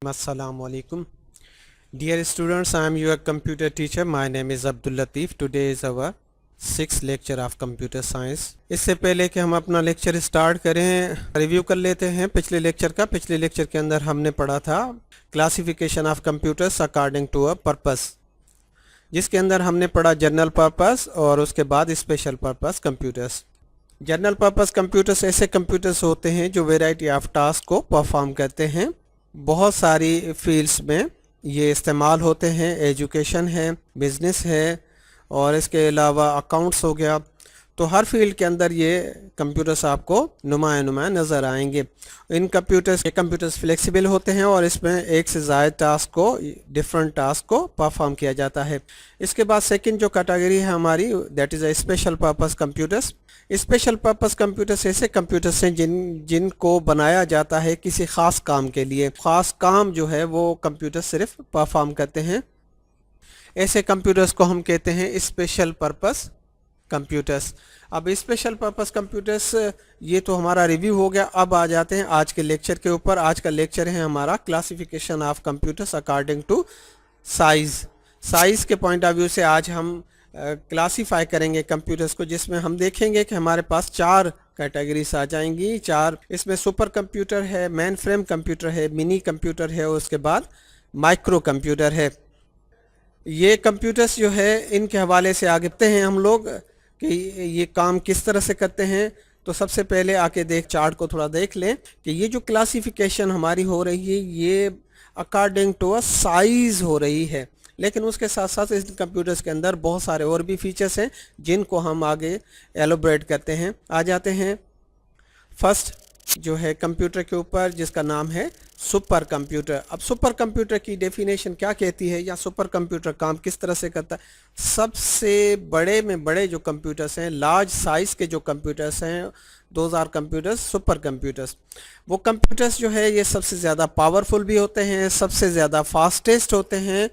Assalamu alaikum. Dear students, I am your computer teacher. My name is Abdul Latif. Today is our 6th lecture of computer science. इससे पहले कि हम अपना lecture start करें, review कर लेते हैं पिछले लेक्चर का। पिछले लेक्चर के अंदर हमने पढ़ा था classification of computers according to a purpose, जिसके अंदर हमने पढ़ा जनरल पर्पस और उसके बाद special purpose computers. General purpose computers ऐसे कंप्यूटर्स होते हैं जो वैरायटी ऑफ टास्क को परफॉर्म करते हैं। बहुत सारी फील्ड्स में ये इस्तेमाल होते हैं, एजुकेशन है, बिजनेस है और इसके अलावा अकाउंट्स हो गया। तो हर फील्ड के अंदर ये कंप्यूटर्स आपको नुमाया नज़र आएंगे। इन कंप्यूटर्स फ्लेक्सिबल होते हैं और इसमें एक से ज़्यादा टास्क को, डिफरेंट टास्क को परफॉर्म किया जाता है। इसके बाद सेकंड जो कैटेगरी है हमारी, that is a special purpose computers. Special purpose computers ऐसे कंप्यूटर्स हैं जिनको बनाया जाता है किसी ख़ास काम के लिए। ख़ास काम जो है वो कंप्यूटर सिर्फ परफॉर्म करते हैं। ऐसे कंप्यूटर्स को हम कहते हैं स्पेशल पर्पस कंप्यूटर्स। अब स्पेशल पर्पस कंप्यूटर्स ये तो हमारा रिव्यू हो गया। अब आ जाते हैं आज के लेक्चर के ऊपर। आज का लेक्चर है हमारा classification of computers according to size के पॉइंट ऑफ व्यू से आज हम क्लासीफाई करेंगे कंप्यूटर्स को, जिसमें हम देखेंगे कि हमारे पास 4 कैटेगरीज आ जाएंगी। 4 इसमें सुपर कंप्यूटर है, मेन फ्रेम कंप्यूटर है, मिनी कंप्यूटर है और उसके बाद माइक्रो कंप्यूटर है। ये कंप्यूटर्स जो है इनके हवाले से आगे बढ़ते हैं हम लोग कि ये काम किस तरह से करते हैं। तो सबसे पहले आके चार्ट को थोड़ा देख लें कि ये जो क्लासिफिकेशन हमारी हो रही है ये अकॉर्डिंग टू अ साइज़ हो रही है, लेकिन उसके साथ साथ इस कंप्यूटर्स के अंदर बहुत सारे और भी फीचर्स हैं जिनको हम आगे एलोबरेट करते हैं। आ जाते हैं फर्स्ट जो है कंप्यूटर के ऊपर, जिसका नाम है सुपर कंप्यूटर। अब सुपर कंप्यूटर की डेफिनेशन क्या कहती है या सुपर कंप्यूटर काम किस तरह से करता है। सबसे बड़े में बड़े जो कंप्यूटर्स हैं, लार्ज साइज़ के जो कंप्यूटर्स हैं, those are computers super computers. वो कंप्यूटर्स जो है ये सबसे ज़्यादा पावरफुल भी होते हैं, सबसे ज़्यादा फास्टेस्ट होते हैं।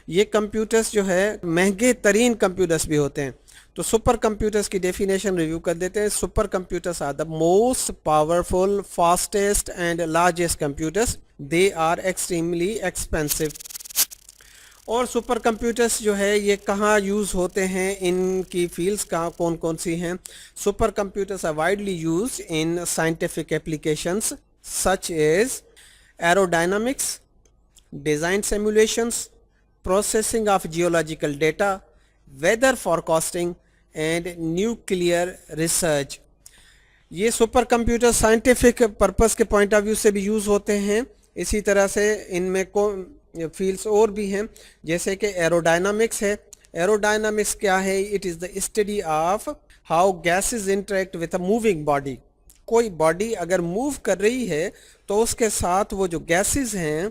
ये कंप्यूटर्स जो है महंगे तरीन कंप्यूटर्स भी होते हैं। तो सुपर कंप्यूटर्स की डेफिनेशन रिव्यू कर देते हैं। Super computers are the most powerful, fastest and largest computers. They are extremely expensive. और सुपर कंप्यूटर्स जो है ये कहाँ यूज़ होते हैं, इनकी फील्ड्स कहाँ कौन कौन सी हैं। Super computers are widely used in scientific applications such as aerodynamics, design simulations, processing of geological data, weather forecasting and nuclear research। ये सुपर कंप्यूटर साइंटिफिक पर्पस के पॉइंट ऑफ व्यू से भी यूज़ होते हैं। इसी तरह से इनमें को फील्ड्स और भी हैं, जैसे कि एरोडायनामिक्स है। एरोडायनामिक्स क्या है? It is the study of how gases interact with a moving body. कोई बॉडी अगर मूव कर रही है तो उसके साथ वो जो गैसेस हैं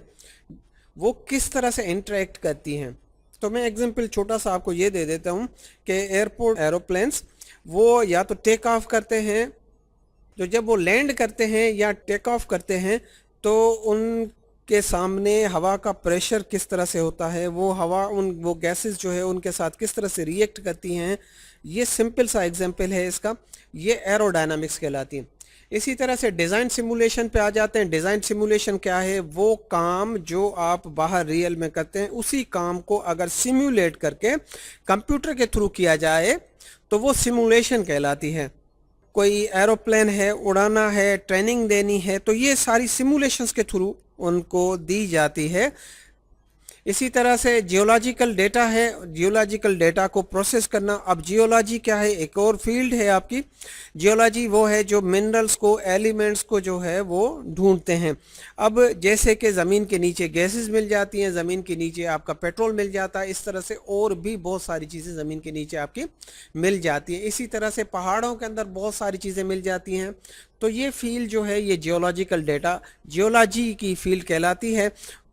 वो किस तरह से इंटरेक्ट करती हैं। तो मैं एग्जांपल छोटा सा आपको ये दे देता हूँ कि एयरपोर्ट एरोप्लेन्स वो या तो टेक ऑफ करते हैं, तो जब वो लैंड करते हैं या टेक ऑफ करते हैं तो उनके सामने हवा का प्रेशर किस तरह से होता है, वो गैसेस जो है उनके साथ किस तरह से रिएक्ट करती हैं। ये सिंपल सा एग्जांपल है इसका, ये एरोडायनामिक्स कहलाती है। इसी तरह से डिज़ाइन सिमुलेशन पे आ जाते हैं। डिज़ाइन सिमुलेशन क्या है? वो काम जो आप बाहर रियल में करते हैं उसी काम को अगर सिमुलेट करके कंप्यूटर के थ्रू किया जाए तो वो सिमुलेशन कहलाती है। कोई एरोप्लेन है, उड़ाना है, ट्रेनिंग देनी है, तो ये सारी सिमुलेशंस के थ्रू उनको दी जाती है। इसी तरह से जियोलॉजिकल डेटा है, जियोलॉजिकल डेटा को प्रोसेस करना। अब जियोलॉजी क्या है? एक और फील्ड है आपकी। जियोलॉजी वो है जो मिनरल्स को, एलिमेंट्स को जो है वो ढूंढते हैं। अब जैसे कि ज़मीन के नीचे गैसेस मिल जाती हैं, ज़मीन के नीचे आपका पेट्रोल मिल जाता है, इस तरह से और भी बहुत सारी चीज़ें ज़मीन के नीचे आपकी मिल जाती हैं। इसी तरह से पहाड़ों के अंदर बहुत सारी चीज़ें मिल जाती हैं। तो ये फील्ड जो है ये जियोलॉजिकल डेटा, जियोलॉजी की फील्ड कहलाती है।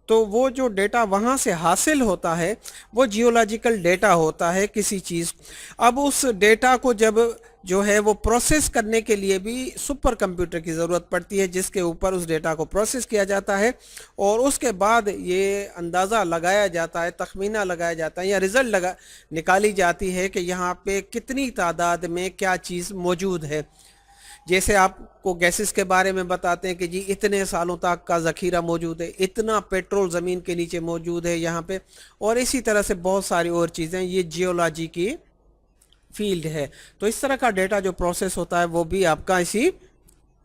तो वो जो डेटा वहाँ से हासिल होता है वो जियोलॉजिकल डेटा होता है किसी चीज़। अब उस डेटा को जब जो है वो प्रोसेस करने के लिए भी सुपर कंप्यूटर की ज़रूरत पड़ती है, जिसके ऊपर उस डेटा को प्रोसेस किया जाता है और उसके बाद ये अंदाज़ा लगाया जाता है, तखमीना लगाया जाता है या रिज़ल्ट निकाली जाती है कि यहाँ पे कितनी तादाद में क्या चीज़ मौजूद है। जैसे आपको गैसेस के बारे में बताते हैं कि जी इतने सालों तक का ज़ख़ीरा मौजूद है, इतना पेट्रोल ज़मीन के नीचे मौजूद है यहाँ पे, और इसी तरह से बहुत सारी और चीज़ें, ये जियोलॉजी की फील्ड है। तो इस तरह का डेटा जो प्रोसेस होता है वो भी आपका इसी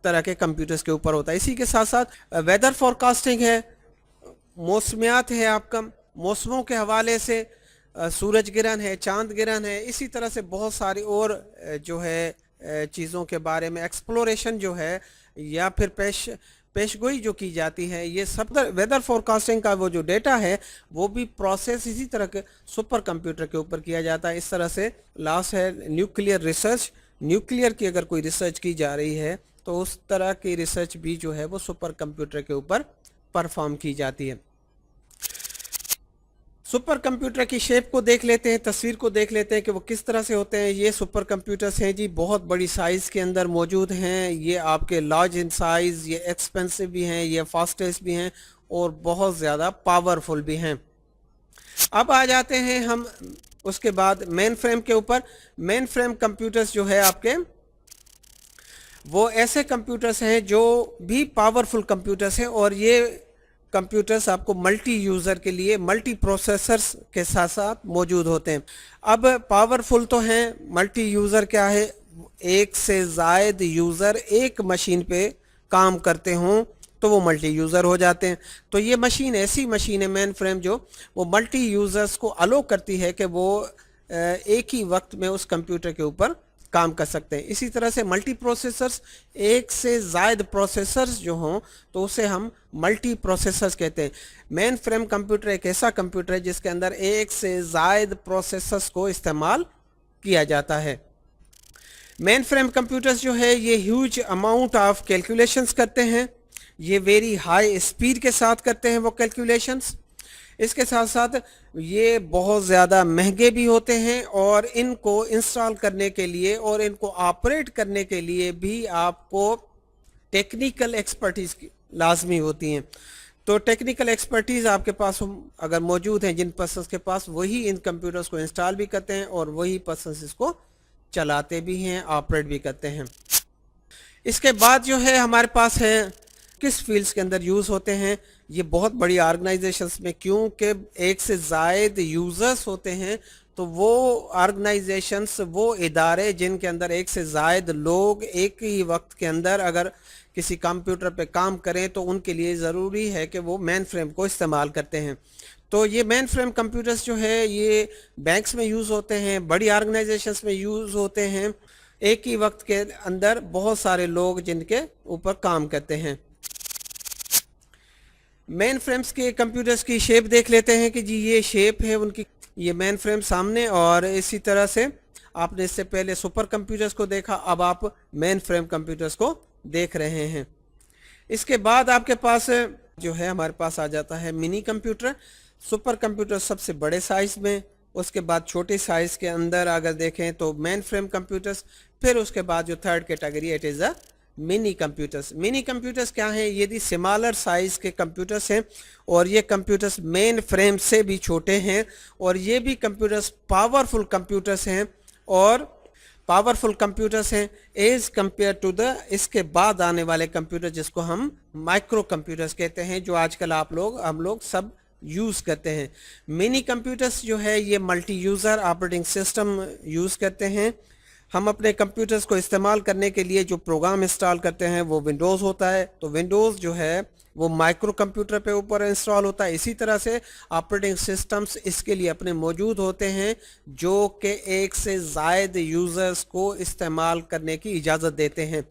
तरह के कंप्यूटर्स के ऊपर होता है। इसी के साथ साथ वेदर फोरकास्टिंग है, मौसमियात है, आपका मौसमों के हवाले से सूरज गिरहन है, चांद गिरहन है, इसी तरह से बहुत सारी और जो है चीज़ों के बारे में एक्सप्लोरेशन जो है या फिर पेशगोई जो की जाती है, ये सब वेदर फोरकास्टिंग का वो जो डेटा है वो भी प्रोसेस इसी तरह के सुपर कंप्यूटर के ऊपर किया जाता है। इस तरह से लास्ट है न्यूक्लियर रिसर्च, न्यूक्लियर की अगर कोई रिसर्च की जा रही है तो उस तरह की रिसर्च भी जो है वो सुपर कंप्यूटर के ऊपर परफॉर्म की जाती है। सुपर कंप्यूटर की शेप को देख लेते हैं, तस्वीर को देख लेते हैं कि वो किस तरह से होते हैं। ये सुपर कंप्यूटर्स हैं जी, बहुत बड़ी साइज़ के अंदर मौजूद हैं। ये आपके लार्ज इन साइज़, ये एक्सपेंसिव भी हैं, ये फास्टेस्ट भी हैं और बहुत ज़्यादा पावरफुल भी हैं। अब आ जाते हैं हम उसके बाद मेन फ्रेम के ऊपर। मेन फ्रेम कंप्यूटर्स जो है आपके वो ऐसे कंप्यूटर्स हैं जो भी पावरफुल कंप्यूटर्स हैं, और ये कंप्यूटर्स आपको मल्टी यूज़र के लिए मल्टी प्रोसेसर्स के साथ साथ मौजूद होते हैं। अब पावरफुल तो हैं, मल्टी यूज़र क्या है, एक से ज़ायद यूज़र एक मशीन पे काम करते हों तो वो मल्टी यूज़र हो जाते हैं। तो ये मशीन ऐसी मशीन है मेन फ्रेम जो वो मल्टी यूज़र्स को अलो करती है कि वो एक ही वक्त में उस कंप्यूटर के ऊपर काम कर सकते हैं। इसी तरह से मल्टी प्रोसेसर्स, एक से ज़ायद प्रोसेसर्स जो हों तो उसे हम मल्टी प्रोसेसर्स कहते हैं। मेन फ्रेम कंप्यूटर एक ऐसा कंप्यूटर है जिसके अंदर एक से ज़ायद प्रोसेसर्स को इस्तेमाल किया जाता है। मेन फ्रेम कंप्यूटर्स जो है ये ह्यूज अमाउंट ऑफ कैलकुलेशंस करते हैं, ये वेरी हाई स्पीड के साथ करते हैं वो कैलकुलेशंस। इसके साथ साथ ये बहुत ज़्यादा महंगे भी होते हैं, और इनको इंस्टॉल करने के लिए और इनको ऑपरेट करने के लिए भी आपको टेक्निकल एक्सपर्टीज़ की लाजमी होती हैं। तो टेक्निकल एक्सपर्टीज़ आपके पास अगर मौजूद हैं जिन पर्सन्स के पास, वही इन कंप्यूटर्स को इंस्टॉल भी करते हैं और वही पर्सन्स इसको चलाते भी हैं, ऑपरेट भी करते हैं। इसके बाद जो है हमारे पास है किस फील्ड्स के अंदर यूज़ होते हैं। ये बहुत बड़ी ऑर्गेनाइजेशंस में, क्योंकि एक से ज़ायद यूज़र्स होते हैं तो वो ऑर्गेनाइजेशंस, वो इदारे जिनके अंदर एक से ज़ायद लोग एक ही वक्त के अंदर अगर किसी कंप्यूटर पे काम करें तो उनके लिए ज़रूरी है कि वो मेन फ्रेम को इस्तेमाल करते हैं। तो ये मेन फ्रेम कंप्यूटर्स जो है ये बैंक्स में यूज़ होते हैं, बड़ी ऑर्गेनाइजेशंस में यूज़ होते हैं, एक ही वक्त के अंदर बहुत सारे लोग जिनके ऊपर काम करते हैं। मेन फ्रेम्स के कंप्यूटर्स की शेप देख लेते हैं कि जी ये शेप है उनकी, ये मेन फ्रेम सामने, और इसी तरह से आपने इससे पहले सुपर कंप्यूटर्स को देखा, अब आप मेन फ्रेम कंप्यूटर्स को देख रहे हैं। इसके बाद आपके पास जो है हमारे पास आ जाता है मिनी कंप्यूटर। सुपर कंप्यूटर सबसे बड़े साइज़ में, उसके बाद छोटे साइज़ के अंदर अगर देखें तो मेन फ्रेम कंप्यूटर्स, फिर उसके बाद जो third category it is a mini computers. Mini computers क्या हैं, ये स्मॉलर साइज़ के कंप्यूटर्स हैं, और ये कंप्यूटर्स मेन फ्रेम से भी छोटे हैं, और ये भी कंप्यूटर्स पावरफुल कंप्यूटर्स हैं, और पावरफुल कंप्यूटर्स हैं एज़ कंपेयर टू द इसके बाद आने वाले कंप्यूटर जिसको हम माइक्रो कंप्यूटर्स कहते हैं, जो आजकल हम लोग सब यूज़ करते हैं। मिनी कंप्यूटर्स जो है ये multi user operating system use करते हैं। हम अपने कंप्यूटर्स को इस्तेमाल करने के लिए जो प्रोग्राम इंस्टॉल करते हैं वो विंडोज़ होता है, तो विंडोज़ जो है वो माइक्रो कंप्यूटर पे ऊपर इंस्टॉल होता है। इसी तरह से ऑपरेटिंग सिस्टम्स इसके लिए अपने मौजूद होते हैं जो कि एक से ज़ायद यूज़र्स को इस्तेमाल करने की इजाज़त देते हैं।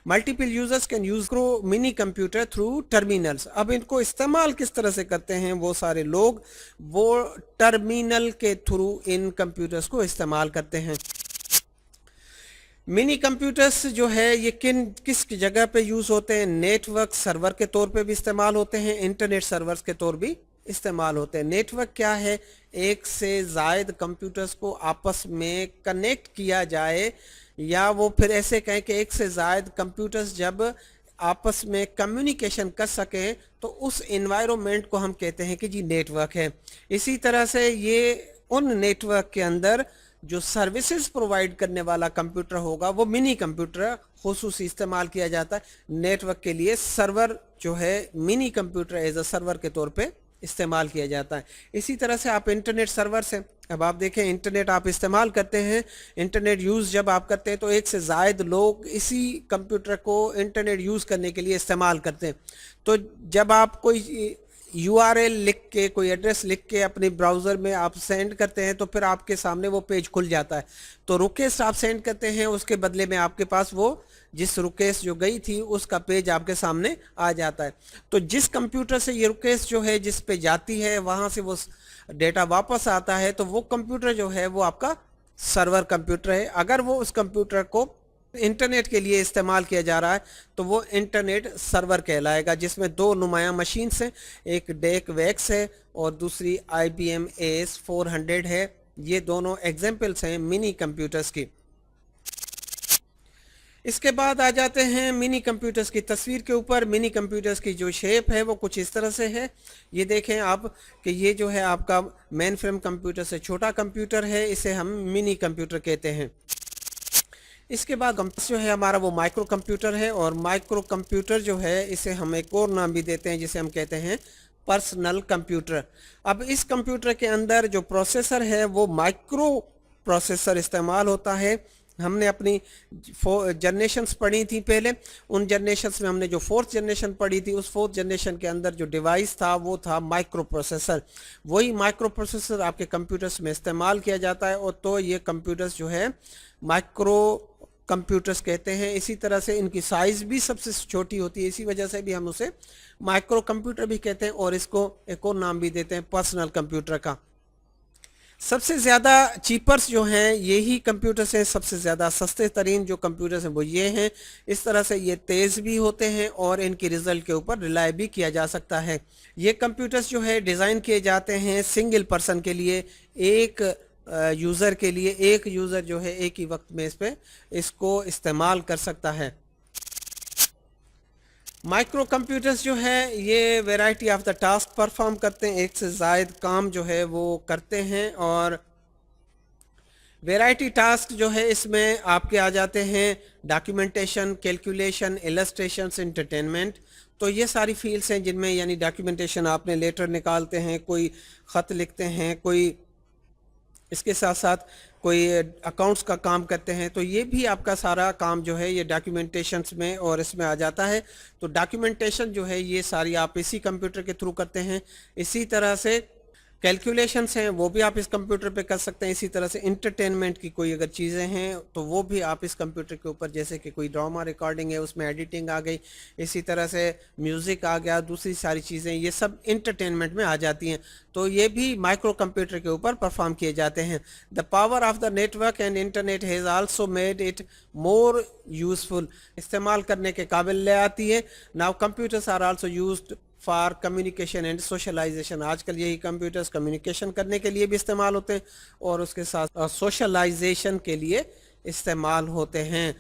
Multiple users can use mini computer through terminals. अब इनको इस्तेमाल किस तरह से करते हैं वो सारे लोग, वो टर्मिनल के थ्रू इन कंप्यूटर्स को इस्तेमाल करते हैं। मिनी कंप्यूटर्स जो है ये किस जगह पे यूज़ होते हैं, नेटवर्क सर्वर के तौर पे भी इस्तेमाल होते हैं, इंटरनेट सर्वर्स के तौर भी इस्तेमाल होते हैं। नेटवर्क क्या है, एक से ज़ायद कंप्यूटर्स को आपस में कनेक्ट किया जाए, या वो फिर ऐसे कहें कि एक से ज़ायद कंप्यूटर्स जब आपस में कम्युनिकेशन कर सकें तो उस एनवायरनमेंट को हम कहते हैं कि जी नेटवर्क है। इसी तरह से ये उन नेटवर्क के अंदर जो सर्विसेज प्रोवाइड करने वाला कंप्यूटर होगा वो मिनी कंप्यूटर खुसूसी इस्तेमाल किया जाता है। नेटवर्क के लिए सर्वर जो है mini computer as a server के तौर पे इस्तेमाल किया जाता है। इसी तरह से आप इंटरनेट सर्वर्स हैं, अब आप देखें इंटरनेट आप इस्तेमाल करते हैं, इंटरनेट यूज़ जब आप करते हैं तो एक से ज़ायद लोग इसी कंप्यूटर को इंटरनेट यूज़ करने के लिए इस्तेमाल करते हैं। तो जब आप कोई URL लिख के, कोई एड्रेस लिख के अपने ब्राउज़र में आप सेंड करते हैं तो फिर आपके सामने वो पेज खुल जाता है। तो रिक्वेस्ट आप सेंड करते हैं, उसके बदले में आपके पास वो जिस रिक्वेस्ट जो गई थी उसका पेज आपके सामने आ जाता है। तो जिस कंप्यूटर से ये रिक्वेस्ट जो है जिस पे जाती है वहाँ से वो डेटा वापस आता है, तो वो कंप्यूटर जो है वो आपका सर्वर कंप्यूटर है। अगर वो उस कंप्यूटर को इंटरनेट के लिए इस्तेमाल किया जा रहा है तो वो इंटरनेट सर्वर कहलाएगा, जिसमें दो नुमायां मशीन्स हैं, एक डेक वैक्स है और दूसरी IBM AS400 है। ये दोनों एग्जाम्पल्स हैं मिनी कंप्यूटर्स की। इसके बाद आ जाते हैं मिनी कंप्यूटर्स की तस्वीर के ऊपर। मिनी कंप्यूटर्स की जो शेप है वो कुछ इस तरह से है, ये देखें आप कि ये जो है आपका मेन फ्रेम कंप्यूटर से छोटा कंप्यूटर है, इसे हम मिनी कंप्यूटर कहते हैं। इसके बाद जो है हमारा वो माइक्रो कंप्यूटर है, और माइक्रो कंप्यूटर जो है इसे हम एक और नाम भी देते हैं जिसे हम कहते हैं पर्सनल कंप्यूटर। अब इस कंप्यूटर के अंदर जो प्रोसेसर है वो माइक्रो प्रोसेसर इस्तेमाल होता है। हमने अपनी जनरेशन्स पढ़ी थी पहले, उन जनरेशन्स में हमने जो फोर्थ जनरेशन पढ़ी थी, उस फोर्थ जनरेशन के अंदर जो डिवाइस था वो था माइक्रो प्रोसेसर। वही माइक्रो प्रोसेसर आपके कंप्यूटर्स में इस्तेमाल किया जाता है, और तो ये कंप्यूटर्स जो है माइक्रो कंप्यूटर्स कहते हैं। इसी तरह से इनकी साइज़ भी सबसे छोटी होती है, इसी वजह से भी हम उसे माइक्रो कंप्यूटर भी कहते हैं, और इसको एक और नाम भी देते हैं पर्सनल कंप्यूटर का। सबसे ज़्यादा चीपर्स जो हैं यही कंप्यूटर्स हैं, सबसे ज़्यादा सस्ते तरीन जो कंप्यूटर्स हैं वो ये हैं। इस तरह से ये तेज़ भी होते हैं और इनकी रिज़ल्ट के ऊपर रिलाई भी किया जा सकता है। ये कंप्यूटर्स जो है डिज़ाइन किए जाते हैं सिंगल पर्सन के लिए, एक यूज़र के लिए। एक यूज़र जो है एक ही वक्त में इसको इस्तेमाल कर सकता है। माइक्रो कंप्यूटर्स जो है ये variety of the task perform करते हैं, एक से ज़ायद काम जो है वो करते हैं। और वैरायटी टास्क जो है इसमें आपके आ जाते हैं डॉक्यूमेंटेशन, कैलकुलेशन, इलस्ट्रेशंस, एंटरटेनमेंट। तो ये सारी फील्ड्स हैं जिनमें यानी डॉक्यूमेंटेशन आपने लेटर निकालते हैं, कोई ख़त लिखते हैं, कोई इसके साथ साथ कोई अकाउंट्स का काम करते हैं, तो ये भी आपका सारा काम जो है ये डॉक्यूमेंटेशंस में और इसमें आ जाता है। तो डॉक्यूमेंटेशन जो है ये सारी आप इसी कंप्यूटर के थ्रू करते हैं। इसी तरह से कैलकुलेशंस हैं वो भी आप इस कंप्यूटर पे कर सकते हैं। इसी तरह से इंटरटेनमेंट की कोई अगर चीज़ें हैं तो वो भी आप इस कंप्यूटर के ऊपर, जैसे कि कोई ड्रामा रिकॉर्डिंग है उसमें एडिटिंग आ गई, इसी तरह से म्यूज़िक आ गया, दूसरी सारी चीज़ें ये सब इंटरटेनमेंट में आ जाती हैं। तो ये भी माइक्रो कंप्यूटर के ऊपर परफॉर्म किए जाते हैं। The power of the network and internet has also made it more useful, इस्तेमाल करने के काबिल ले आती है। Now computers are also used for communication and socialisation. आजकल यही कंप्यूटर्स कम्युनिकेशन करने के लिए भी इस्तेमाल होते हैं और उसके साथ सोशलाइजेशन के लिए इस्तेमाल होते हैं।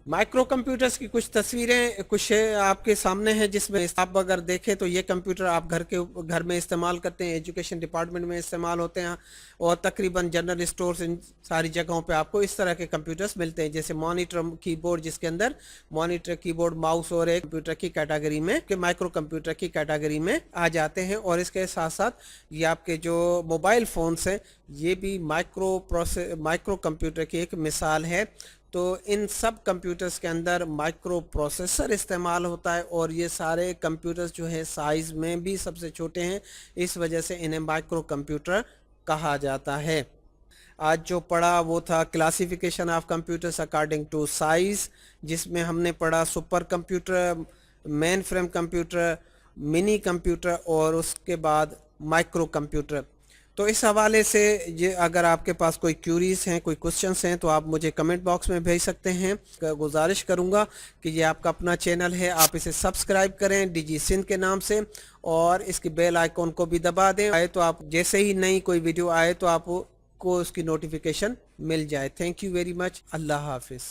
माइक्रो कंप्यूटर्स की कुछ तस्वीरें कुछ आपके सामने हैं, जिसमें आप अगर देखें तो ये कंप्यूटर आप घर में इस्तेमाल करते हैं, एजुकेशन डिपार्टमेंट में इस्तेमाल होते हैं, और तकरीबन जनरल स्टोर्स इन सारी जगहों पे आपको इस तरह के कंप्यूटर्स मिलते हैं। जैसे मॉनिटर कीबोर्ड, जिसके अंदर मॉनिटर कीबोर्ड माउस और एक कंप्यूटर की कैटेगरी में के माइक्रो कंप्यूटर की कैटेगरी में आ जाते हैं। और इसके साथ साथ ये आपके जो मोबाइल फ़ोन्स हैं ये भी माइक्रो कंप्यूटर की एक मिसाल है। तो इन सब कंप्यूटर्स के अंदर माइक्रो प्रोसेसर इस्तेमाल होता है, और ये सारे कंप्यूटर्स जो है साइज़ में भी सबसे छोटे हैं, इस वजह से इन्हें माइक्रो कंप्यूटर कहा जाता है। आज जो पढ़ा वो था classification of computers according to size, जिसमें हमने पढ़ा super computer, mainframe computer, mini computer और उसके बाद माइक्रो कंप्यूटर। तो इस हवाले से ये अगर आपके पास कोई क्यूरीज हैं, कोई क्वेश्चंस हैं, तो आप मुझे कमेंट बॉक्स में भेज सकते हैं। गुजारिश करूंगा कि ये आपका अपना चैनल है, आप इसे सब्सक्राइब करें डिजी सिंध के नाम से, और इसकी बेल आइकॉन को भी दबा दें आए तो आप जैसे ही नई कोई वीडियो आए तो आपको उसकी नोटिफिकेशन मिल जाए। Thank you very much. Allah हाफिज़।